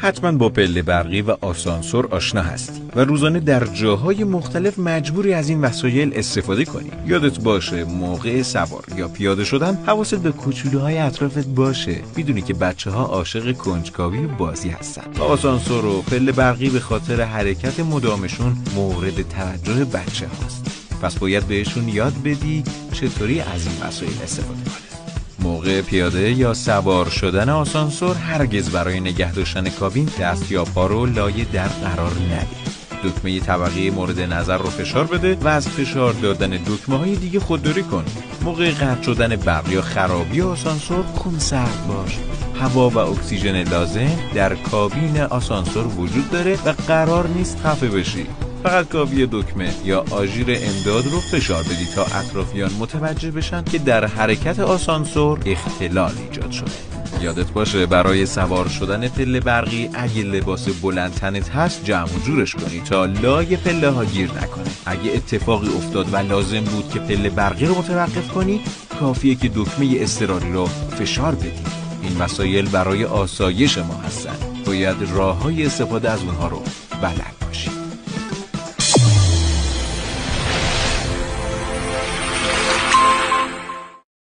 حتما با پله برقی و آسانسور آشنا هستی و روزانه در جاهای مختلف مجبوری از این وسایل استفاده کنی. یادت باشه موقع سوار یا پیاده شدن حواست به کوچولوهای اطرافت باشه. میدونی که بچه‌ها عاشق کنجکاوی و بازی هستن. آسانسور و پله برقی به خاطر حرکت مدامشون مورد توجه بچه‌هاست. پس باید بهشون یاد بدی چطوری از این وسایل استفاده کنه. موقع پیاده یا سوار شدن آسانسور هرگز برای نگه داشتن کابین دست یا پا رو لای در قرار نده. دکمه طبقه مورد نظر رو فشار بده و از فشار دادن دکمه‌های دیگه خودداری کن. موقع قطع شدن برق یا خرابی آسانسور خونسرد باش. هوا و اکسیژن لازم در کابین آسانسور وجود داره و قرار نیست خفه بشی. فقط کافیه دکمه یا آژیر امداد رو فشار بدی تا اطرافیان متوجه بشن که در حرکت آسانسور اختلال ایجاد شده. یادت باشه برای سوار شدن پله برقی اگه لباس بلند تنت هست جمع و جورش کنی تا لای پله ها گیر نکنه. اگه اتفاقی افتاد و لازم بود که پله برقی رو متوقف کنی کافیه که دکمه اضطراری رو فشار بدی. این وسایل برای آسایش ما هستن. باید راه‌های استفاده از اونها رو بلد